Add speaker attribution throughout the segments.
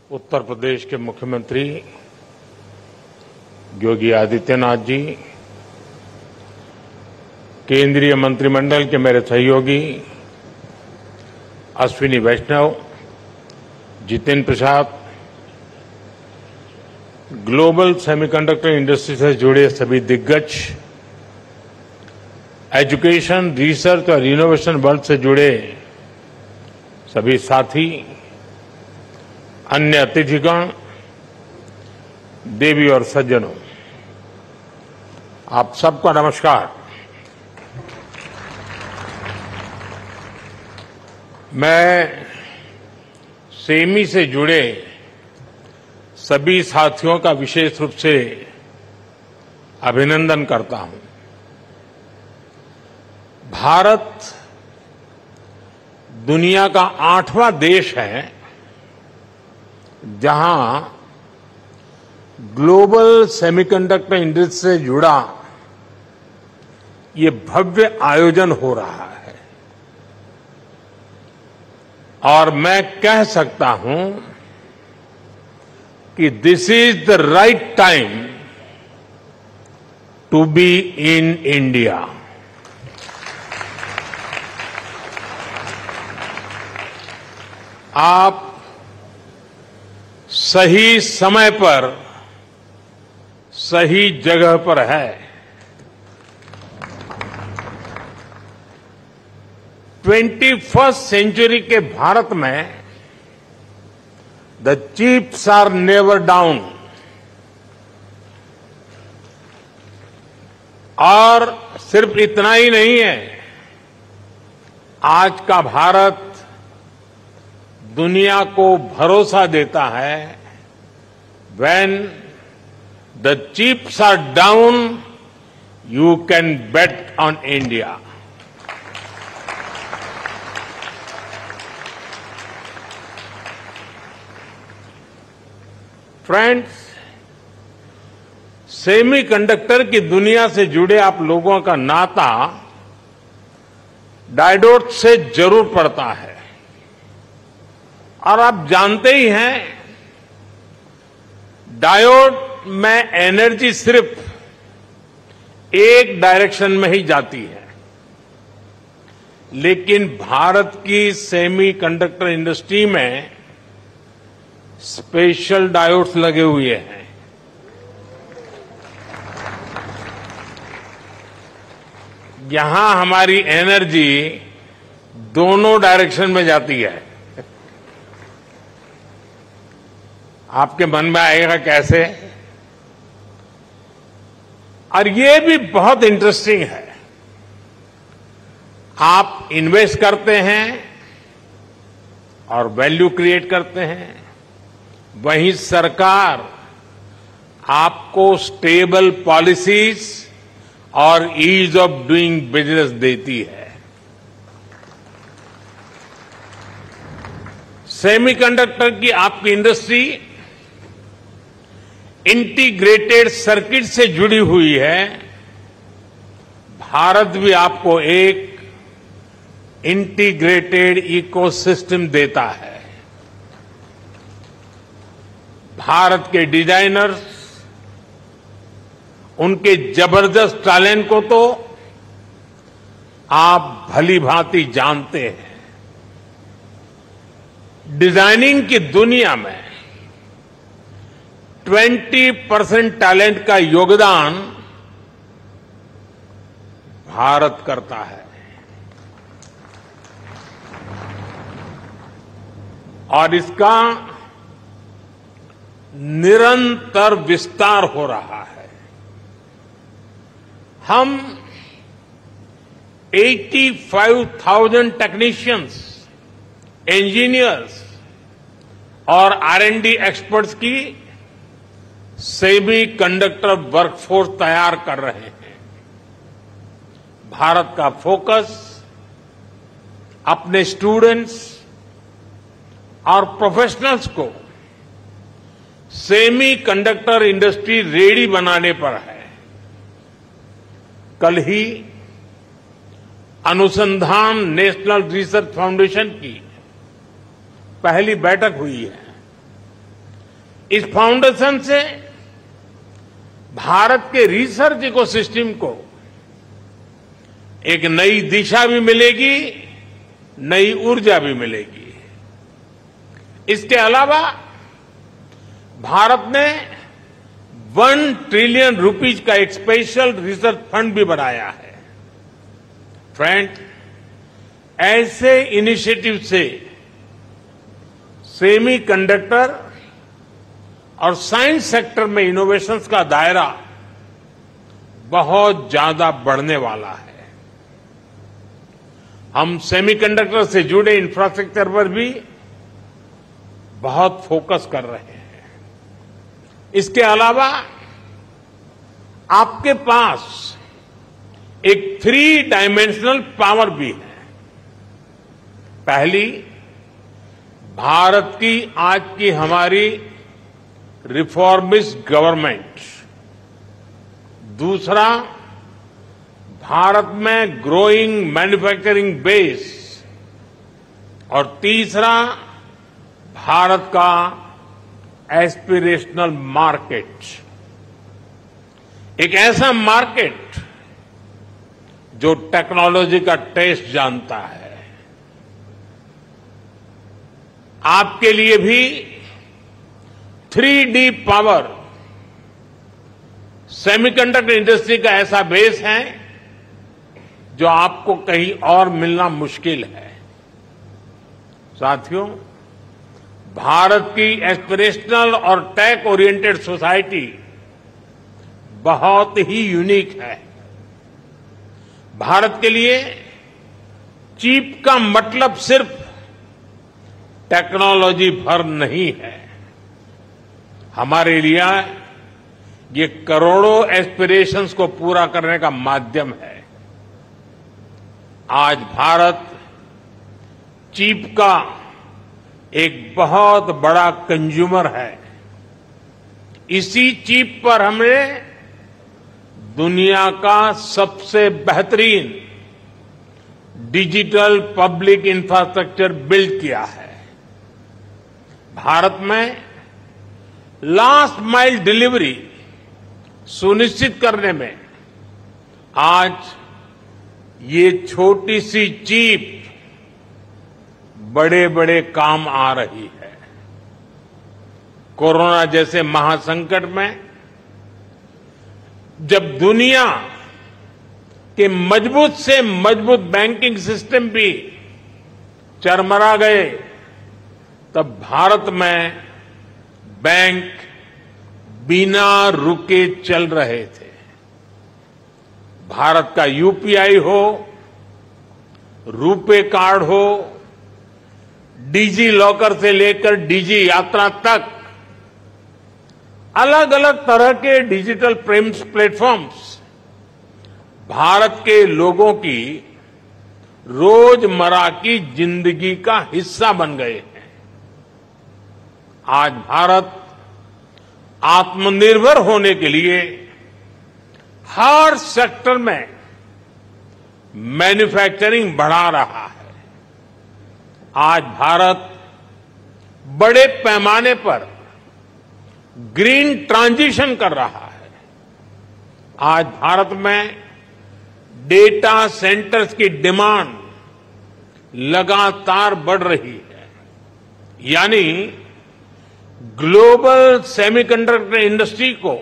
Speaker 1: उत्तर प्रदेश के मुख्यमंत्री योगी आदित्यनाथ जी, केंद्रीय मंत्रिमंडल के मेरे सहयोगी अश्विनी वैष्णव, Jitendra Prasad, global semiconductor industry से जुड़े सभी दिग्गज, एजुकेशन, रिसर्च और इनोवेशन वर्ल्ड से जुड़े सभी साथी, अन्य अतिथिगण, देवी और सज्जनों, आप सबका नमस्कार। मैं सेमी से जुड़े सभी साथियों का विशेष रूप से अभिनंदन करता हूं। भारत दुनिया का 8वां देश है जहां ग्लोबल सेमीकंडक्टर इंडस्ट्री से जुड़ा ये भव्य आयोजन हो रहा है और मैं कह सकता हूं कि this is the right time to be in India. आप सही समय पर सही जगह पर है। 21st सेंचुरी के भारत में the chips are never down और सिर्फ इतना ही नहीं है, आज का भारत दुनिया को भरोसा देता है when the chips are down, you can bet on India. Friends, semiconductor की दुनिया से जुड़े आप लोगों का नाता डायोड से जरूर पड़ता है और आप जानते ही हैं, डायोड में एनर्जी सिर्फ एक डायरेक्शन में ही जाती है, लेकिन भारत की सेमीकंडक्टर इंडस्ट्री में स्पेशल डायोड्स लगे हुए हैं। यहां हमारी एनर्जी दोनों डायरेक्शन में जाती है। आपके मन में आएगा कैसे? और ये भी बहुत इंटरेस्टिंग है। आप इन्वेस्ट करते हैं और वैल्यू क्रिएट करते हैं, वहीं सरकार आपको स्टेबल पॉलिसीज और ईज ऑफ डूइंग बिजनेस देती है। सेमीकंडक्टर की आपकी इंडस्ट्री इंटीग्रेटेड सर्किट से जुड़ी हुई है। भारत भी आपको एक इंटीग्रेटेड इकोसिस्टम देता है। भारत के डिजाइनर्स, उनके जबरदस्त टैलेंट को तो आप भली भांति जानते हैं। डिजाइनिंग की दुनिया में 20% टैलेंट का योगदान भारत करता है और इसका निरंतर विस्तार हो रहा है। हम 85,000 टेक्नीशियंस, इंजीनियर्स और R&D एक्सपर्ट्स की सेमी कंडक्टर वर्कफोर्स तैयार कर रहे हैं। भारत का फोकस अपने स्टूडेंट्स और प्रोफेशनल्स को सेमी कंडक्टर इंडस्ट्री रेडी बनाने पर है। कल ही अनुसंधान नेशनल रिसर्च फाउंडेशन की पहली बैठक हुई है इस फाउंडेशन से भारत के रिसर्च इकोसिस्टम को एक नई दिशा भी मिलेगी, नई ऊर्जा भी मिलेगी। इसके अलावा भारत ने 1 ट्रिलियन रुपीज का एक स्पेशल रिसर्च फंड भी बनाया है। फ्रेंड, ऐसे इनिशिएटिव से सेमीकंडक्टर और साइंस सेक्टर में इनोवेशंस का दायरा बहुत ज्यादा बढ़ने वाला है। हम सेमीकंडक्टर से जुड़े इंफ्रास्ट्रक्चर पर भी बहुत फोकस कर रहे हैं। इसके अलावा आपके पास एक 3 डायमेंशनल पावर भी है। पहली, भारत की आज की हमारी रिफॉर्मिस्ट गवर्नमेंट। दूसरा, भारत में ग्रोइंग मैन्युफैक्चरिंग बेस। और तीसरा, भारत का एस्पिरेशनल मार्केट। एक ऐसा मार्केट जो टेक्नोलॉजी का टेस्ट जानता है। आपके लिए भी 3D पावर, सेमीकंडक्टर इंडस्ट्री का ऐसा बेस है जो आपको कहीं और मिलना मुश्किल है। साथियों, भारत की एस्पिरेशनल और टेक ओरिएंटेड सोसाइटी बहुत ही यूनिक है। भारत के लिए चिप का मतलब सिर्फ टेक्नोलॉजी भर नहीं है। हमारे लिए ये करोड़ों एस्पिरेशंस को पूरा करने का माध्यम है। आज भारत चिप का एक बहुत बड़ा कंज्यूमर है। इसी चिप पर हमने दुनिया का सबसे बेहतरीन डिजिटल पब्लिक इंफ्रास्ट्रक्चर बिल्ड किया है। भारत में लास्ट माइल डिलीवरी सुनिश्चित करने में आज ये छोटी सी चिप बड़े बड़े काम आ रही है। कोरोना जैसे महासंकट में जब दुनिया के मजबूत से मजबूत बैंकिंग सिस्टम भी चरमरा गए, तब भारत में बैंक बिना रुके चल रहे थे। भारत का यूपीआई हो, रुपे कार्ड हो, डिजी लॉकर से लेकर डिजी यात्रा तक अलग अलग तरह के डिजिटल प्लेटफॉर्म्स भारत के लोगों की रोजमर्रा की जिंदगी का हिस्सा बन गए हैं। आज भारत आत्मनिर्भर होने के लिए हर सेक्टर में मैन्युफैक्चरिंग बढ़ा रहा है। आज भारत बड़े पैमाने पर ग्रीन ट्रांजिशन कर रहा है। आज भारत में डेटा सेंटर्स की डिमांड लगातार बढ़ रही है। यानी ग्लोबल सेमीकंडक्टर इंडस्ट्री को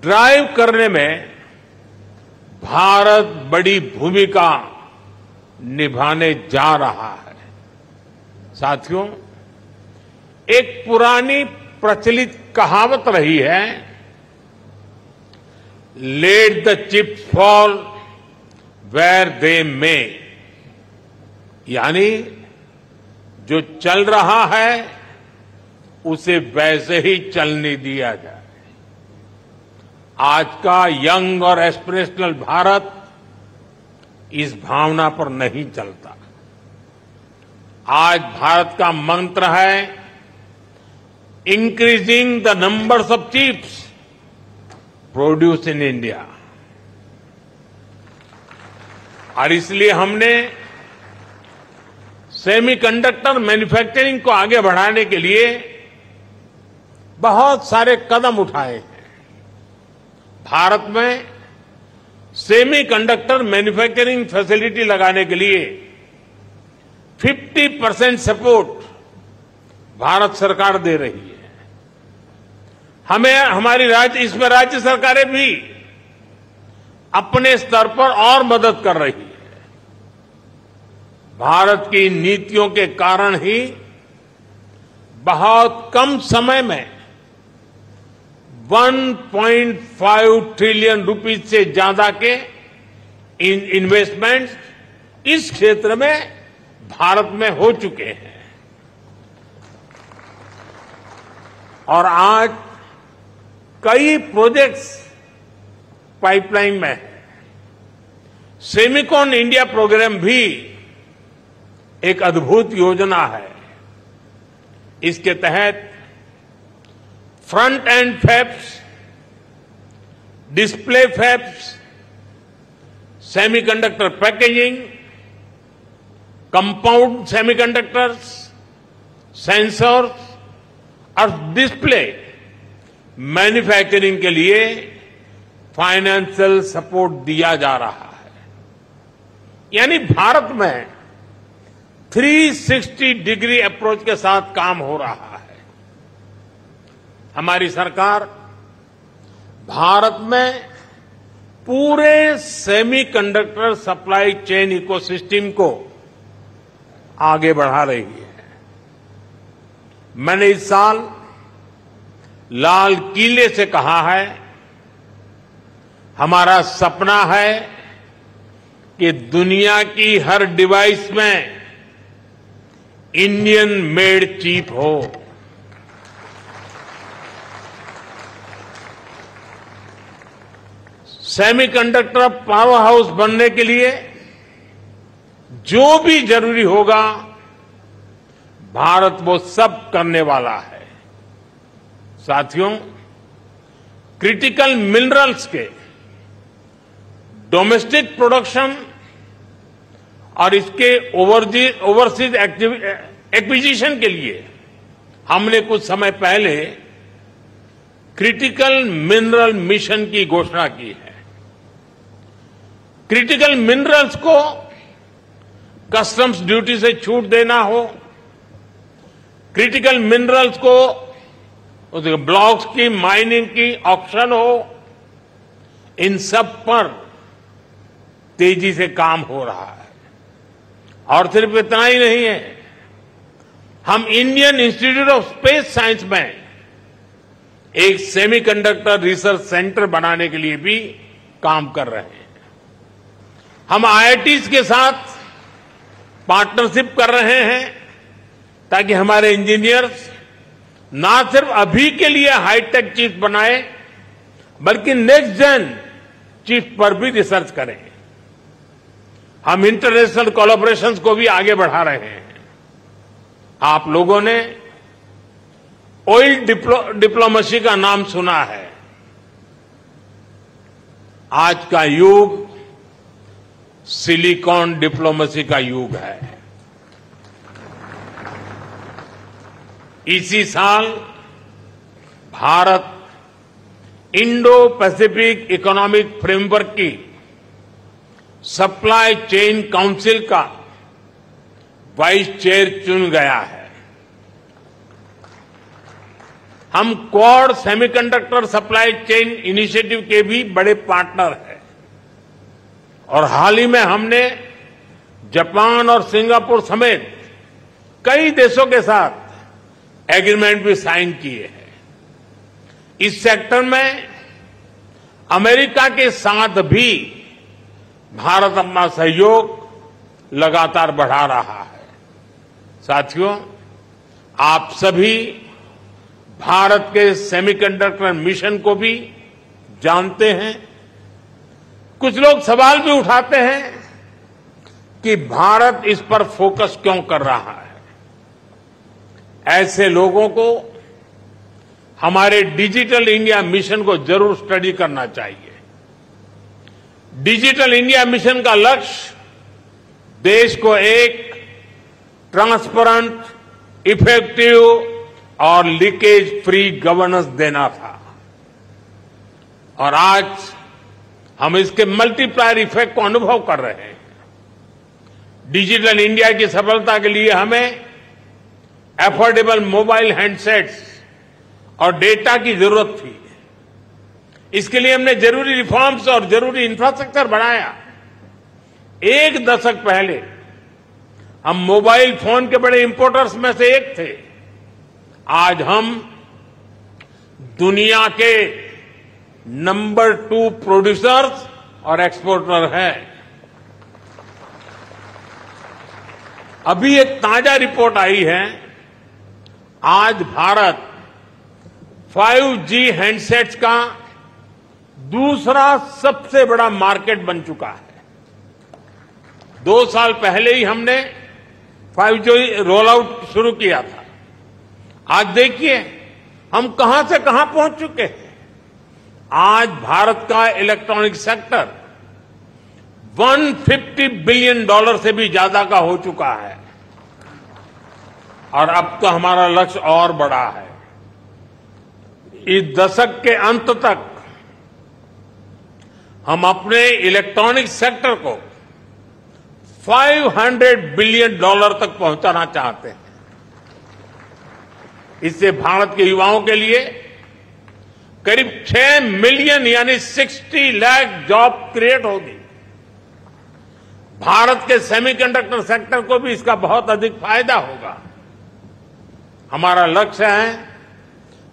Speaker 1: ड्राइव करने में भारत बड़ी भूमिका निभाने जा रहा है। साथियों, एक पुरानी प्रचलित कहावत रही है, let the chips fall where they may. यानी जो चल रहा है उसे वैसे ही चलने दिया जाए। आज का यंग और एस्पिरेशनल भारत इस भावना पर नहीं चलता। आज भारत का मंत्र है increasing the numbers of chips produce in India. और इसलिए हमने सेमीकंडक्टर मैन्युफैक्चरिंग को आगे बढ़ाने के लिए बहुत सारे कदम उठाए हैं। भारत में सेमीकंडक्टर मैन्युफैक्चरिंग फैसिलिटी लगाने के लिए 50% सपोर्ट भारत सरकार दे रही है। हमें इसमें राज्य सरकारें भी अपने स्तर पर और मदद कर रही है। भारत की नीतियों के कारण ही बहुत कम समय में 1.5 ट्रिलियन रुपीज से ज्यादा के इन्वेस्टमेंट्स इस क्षेत्र में भारत में हो चुके हैं। और आज कई प्रोजेक्ट्स पाइपलाइन में है। सेमिकॉन इंडिया प्रोग्राम भी एक अद्भुत योजना है। इसके तहत front end fabs, display fabs, semiconductor packaging, compound semiconductors, sensors और डिस्प्ले मैन्युफैक्चरिंग के लिए फाइनेंशियल सपोर्ट दिया जा रहा है। यानी भारत में 360 डिग्री अप्रोच के साथ काम हो रहा है। हमारी सरकार भारत में पूरे सेमीकंडक्टर सप्लाई चेन इकोसिस्टम को आगे बढ़ा रही है। मैंने इस साल लाल किले से कहा है, हमारा सपना है कि दुनिया की हर डिवाइस में इंडियन मेड चिप हो। सेमीकंडक्टर पावर हाउस बनने के लिए जो भी जरूरी होगा, भारत वो सब करने वाला है। साथियों, क्रिटिकल मिनरल्स के डोमेस्टिक प्रोडक्शन और इसके ओवरसीज एक्विजिशन के लिए हमने कुछ समय पहले क्रिटिकल मिनरल मिशन की घोषणा की है। क्रिटिकल मिनरल्स को कस्टम्स ड्यूटी से छूट देना हो, क्रिटिकल मिनरल्स को उसके ब्लॉक्स की माइनिंग की ऑक्शन हो, इन सब पर तेजी से काम हो रहा है। और सिर्फ इतना ही नहीं है, हम Indian institute of space science में एक सेमीकंडक्टर रिसर्च सेंटर बनाने के लिए भी काम कर रहे हैं। हम आईआईटीज के साथ पार्टनरशिप कर रहे हैं ताकि हमारे इंजीनियर्स ना सिर्फ अभी के लिए हाईटेक चिप बनाए, बल्कि नेक्स्ट जेन चिप पर भी रिसर्च करें। हम इंटरनेशनल कोलैबोरेशंस को भी आगे बढ़ा रहे हैं। आप लोगों ने ऑयल डिप्लोमेसी का नाम सुना है। आज का युग सिलिकॉन डिप्लोमेसी का युग है। इसी साल Bharat Indo Pacific economic framework की सप्लाई चेन काउंसिल का वाइस चेयर चुन गया है। हम quad semiconductor supply chain initiative के भी बड़े पार्टनर हैं और हाल ही में हमने जापान और सिंगापुर समेत कई देशों के साथ एग्रीमेंट भी साइन किए हैं। इस सेक्टर में अमेरिका के साथ भी भारत अपना सहयोग लगातार बढ़ा रहा है। साथियों, आप सभी भारत के सेमीकंडक्टर मिशन को भी जानते हैं। कुछ लोग सवाल भी उठाते हैं कि भारत इस पर फोकस क्यों कर रहा है। ऐसे लोगों को हमारे डिजिटल इंडिया मिशन को जरूर स्टडी करना चाहिए। डिजिटल इंडिया मिशन का लक्ष्य देश को एक ट्रांसपेरेंट, इफेक्टिव और लीकेज फ्री गवर्नेंस देना था। और आज हम इसके मल्टीप्लायर इफेक्ट को अनुभव कर रहे हैं। डिजिटल इंडिया की सफलता के लिए हमें एफोर्डेबल मोबाइल हैंडसेट्स और डेटा की जरूरत थी। इसके लिए हमने जरूरी रिफॉर्म्स और जरूरी इंफ्रास्ट्रक्चर बनाया। एक दशक पहले हम मोबाइल फोन के बड़े इंपोर्टर्स में से एक थे। आज हम दुनिया के नंबर 2 प्रोड्यूसर्स और एक्सपोर्टर हैं। अभी एक ताजा रिपोर्ट आई है। आज भारत 5G हैंडसेट्स का दूसरा सबसे बड़ा मार्केट बन चुका है। 2 साल पहले ही हमने 5G रोल आउट शुरू किया था। आज देखिए हम कहां से कहां पहुंच चुके हैं। आज भारत का इलेक्ट्रॉनिक सेक्टर $150 बिलियन से भी ज्यादा का हो चुका है। और अब तो हमारा लक्ष्य और बड़ा है। इस दशक के अंत तक हम अपने इलेक्ट्रॉनिक सेक्टर को $500 बिलियन तक पहुंचाना चाहते हैं। इससे भारत के युवाओं के लिए करीब 6 मिलियन यानी 60 लाख जॉब क्रिएट होगी। भारत के सेमीकंडक्टर सेक्टर को भी इसका बहुत अधिक फायदा होगा। हमारा लक्ष्य है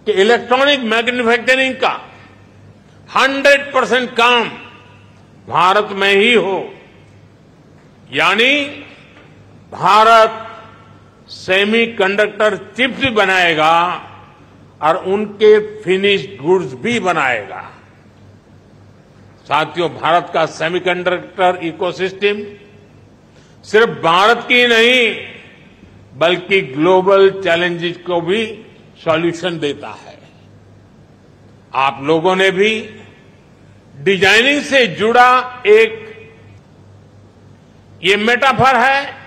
Speaker 1: कि इलेक्ट्रॉनिक मैन्युफैक्चरिंग का 100% काम भारत में ही हो, यानी भारत सेमीकंडक्टर चिप्स भी बनाएगा और उनके फिनिश्ड गुड्स भी बनाएगा। साथियों, भारत का सेमीकंडक्टर इकोसिस्टम सिर्फ भारत की नहीं बल्कि ग्लोबल चैलेंजेस को भी सॉल्यूशन देता है। आप लोगों ने भी डिजाइनिंग से जुड़ा एक ये मेटाफर है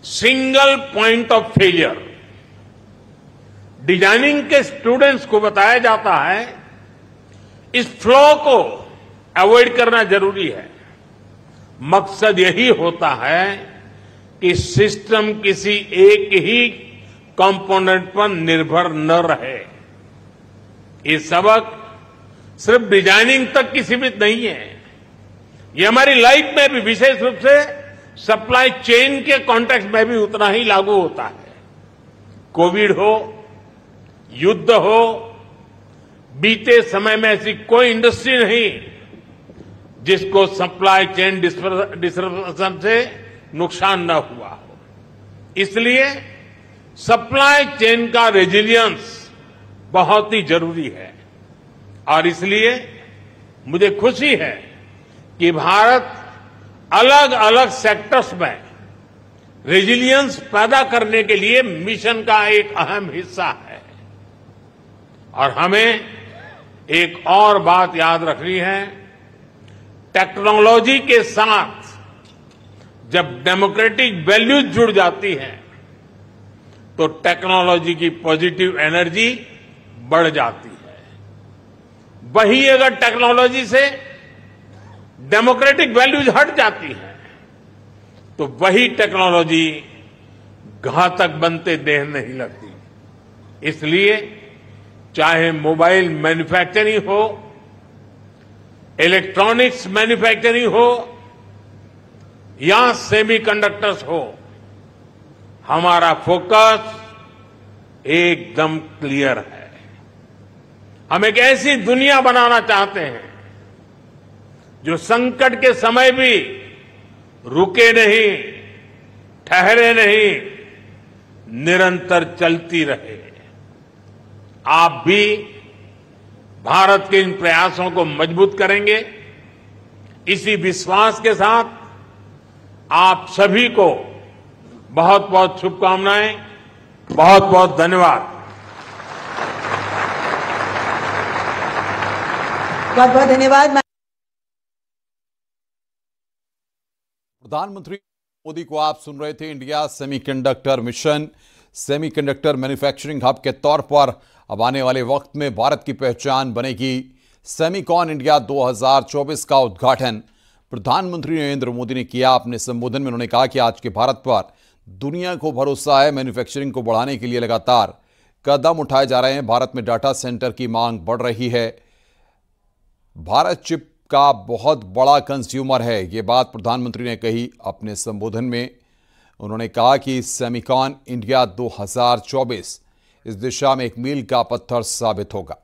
Speaker 1: single point of failure. Designing के स्टूडेंट्स को बताया जाता है इस फ्लो को अवॉइड करना जरूरी है। मकसद यही होता है कि सिस्टम किसी एक ही कंपोनेंट पर निर्भर न रहे। ये सबक सिर्फ डिजाइनिंग तक की सीमित नहीं है, ये हमारी लाइफ में भी, विशेष रूप से सप्लाई चेन के कॉन्टेक्स्ट में भी उतना ही लागू होता है। कोविड हो, युद्ध हो, बीते समय में ऐसी कोई इंडस्ट्री नहीं जिसको सप्लाई चेन डिस्ट्रप्शन से नुकसान न हुआ हो। इसलिए सप्लाई चेन का रेजिलियंस बहुत ही जरूरी है। और इसलिए मुझे खुशी है कि भारत अलग अलग सेक्टर्स में रेजिलियंस पैदा करने के लिए मिशन का एक अहम हिस्सा है। और हमें एक और बात याद रखनी है, टेक्नोलॉजी के साथ जब डेमोक्रेटिक वैल्यूज जुड़ जाती हैं तो टेक्नोलॉजी की पॉजिटिव एनर्जी बढ़ जाती है। वही अगर टेक्नोलॉजी से डेमोक्रेटिक वैल्यूज हट जाती हैं तो वही टेक्नोलॉजी घातक बनते देर नहीं लगती। इसलिए चाहे मोबाइल मैन्युफैक्चरिंग हो, इलेक्ट्रॉनिक्स मैन्युफैक्चरिंग हो या सेमीकंडक्टर्स हो, हमारा फोकस एकदम क्लियर है। हम एक ऐसी दुनिया बनाना चाहते हैं जो संकट के समय भी रुके नहीं, ठहरे नहीं, निरंतर चलती रहे। आप भी भारत के इन प्रयासों को मजबूत करेंगे। इसी विश्वास के साथ आप सभी को बहुत बहुत शुभकामनाएं, बहुत बहुत धन्यवाद।
Speaker 2: बहुत बहुत धन्यवाद।
Speaker 3: प्रधानमंत्री मोदी को आप सुन रहे थे। India semiconductor mission semiconductor manufacturing hub के तौर पर अब आने वाले वक्त में भारत की पहचान बनेगी। सेमीकॉन इंडिया 2024 का उद्घाटन प्रधानमंत्री नरेंद्र मोदी ने किया। अपने संबोधन में उन्होंने कहा कि आज के भारत पर दुनिया को भरोसा है। मैन्युफैक्चरिंग को बढ़ाने के लिए लगातार कदम उठाए जा रहे हैं। भारत में डाटा सेंटर की मांग बढ़ रही है। भारत चिप का बहुत बड़ा कंज्यूमर है, ये बात प्रधानमंत्री ने कही अपने संबोधन में। उन्होंने कहा कि सेमीकॉन इंडिया 2024 इस दिशा में एक मील का पत्थर साबित होगा।